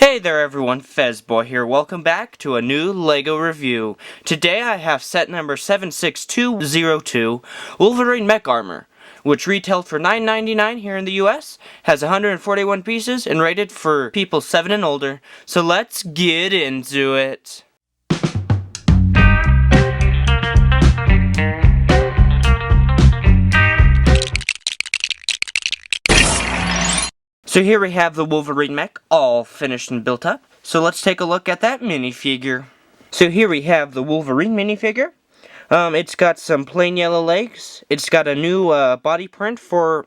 Hey there everyone, Fezboy here. Welcome back to a new LEGO review. Today I have set number 76202, Wolverine Mech Armor, which retailed for $9.99 here in the US, has 141 pieces, and rated for people 7 and older. So let's get into it. So here we have the Wolverine Mech, all finished and built up. So let's take a look at that minifigure. So here we have the Wolverine minifigure. It's got some plain yellow legs. It's got a new body print for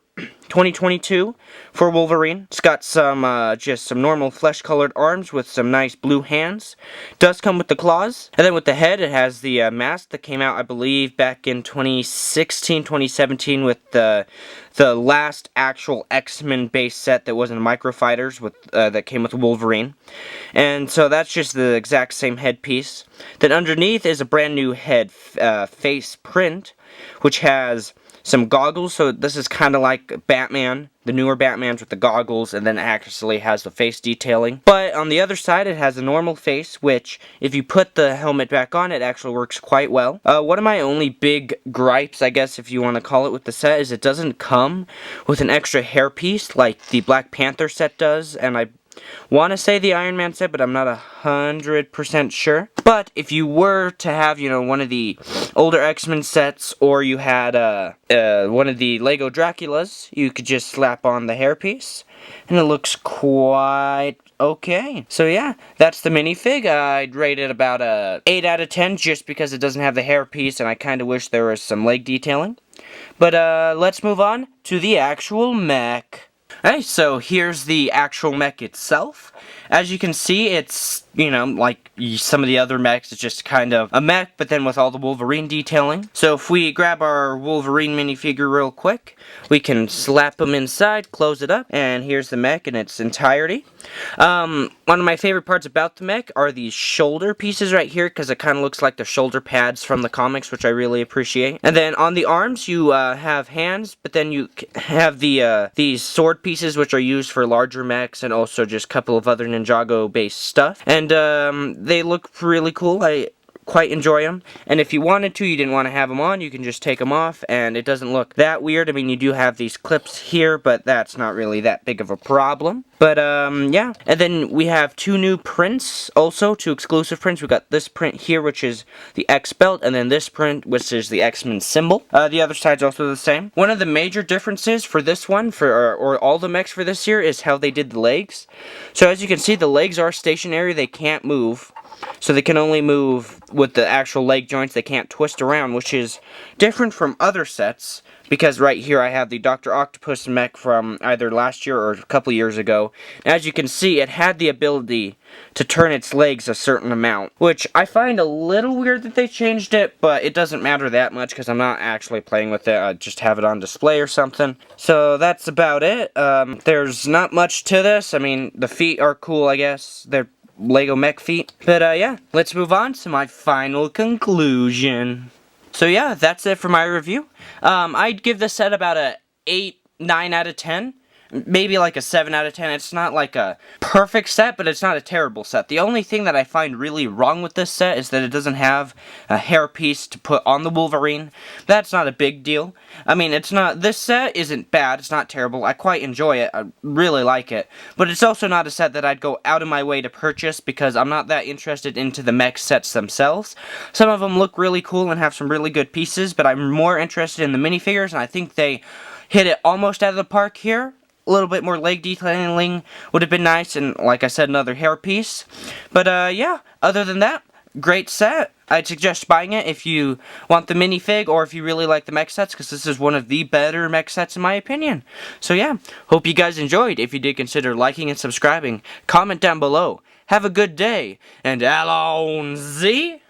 2022 for Wolverine. It's got some just some normal flesh-colored arms with some nice blue hands. It does come with the claws. And then with the head, it has the mask that came out, I believe, back in 2016, 2017 with the last actual X-Men base set that wasn't Microfighters with that came with Wolverine. And so that's just the exact same headpiece. Then underneath is a brand new head face print, which has some goggles. So this is kind of like Batman, the newer Batmans with the goggles, and then it actually has the face detailing. But on the other side, it has a normal face, which if you put the helmet back on, it actually works quite well. One of my only big gripes, I guess if you want to call it, with the set is it doesn't come with an extra hairpiece like the Black Panther set does, and I want to say the Iron Man set, but I'm not 100% sure. But if you were to have, one of the older X-Men sets, or you had one of the Lego Draculas, you could just slap on the hairpiece, and it looks quite okay. So yeah, that's the minifig. I'd rate it about a 8 out of 10 just because it doesn't have the hairpiece, and I kind of wish there was some leg detailing. But let's move on to the actual mech. Alright, so here's the actual mech itself. As you can see, it's, like some of the other mechs, it's just kind of a mech, but then with all the Wolverine detailing. So if we grab our Wolverine minifigure real quick, we can slap him inside, close it up, and here's the mech in its entirety. One of my favorite parts about the mech are these shoulder pieces right here, because it kind of looks like the shoulder pads from the comics, which I really appreciate. And then on the arms, you have hands, but then you have these sword pieces, which are used for larger mechs, and also just a couple of other Ninjago-based stuff. And they look really cool. I quite enjoy them. And if you wanted to, you didn't want to have them on, you can just take them off, and it doesn't look that weird. I mean, you do have these clips here, but that's not really that big of a problem. But, yeah. And then we have two new prints, also, two exclusive prints. We got this print here, which is the X belt, and then this print, which is the X-Men symbol. The other side's also the same. One of the major differences for this one, or all the mechs for this year, is how they did the legs. So as you can see, the legs are stationary, they can't move. So they can only move with the actual leg joints, they can't twist around, which is different from other sets, because right here I have the Dr. Octopus mech from either last year or a couple years ago. As you can see, it had the ability to turn its legs a certain amount, which I find a little weird that they changed it, but it doesn't matter that much because I'm not actually playing with it. I just have it on display or something. So that's about it. There's not much to this. I mean, the feet are cool, I guess. They're Lego mech feet. But yeah, let's move on to my final conclusion. So yeah, that's it for my review. I'd give this set about a 9 out of 10. Maybe like a 7 out of 10. It's not like a perfect set, but it's not a terrible set. The only thing that I find really wrong with this set is that it doesn't have a hairpiece to put on the Wolverine. That's not a big deal. I mean, this set isn't bad, it's not terrible. I quite enjoy it, I really like it. But it's also not a set that I'd go out of my way to purchase because I'm not that interested into the mech sets themselves. Some of them look really cool and have some really good pieces, but I'm more interested in the minifigures, and I think they hit it almost out of the park here. A little bit more leg detailing would have been nice, and like I said, another hairpiece. But yeah, other than that, great set. I'd suggest buying it if you want the minifig or if you really like the mech sets, because this is one of the better mech sets in my opinion. So yeah, hope you guys enjoyed. If you did, consider liking and subscribing. Comment down below. Have a good day, and Allons-y!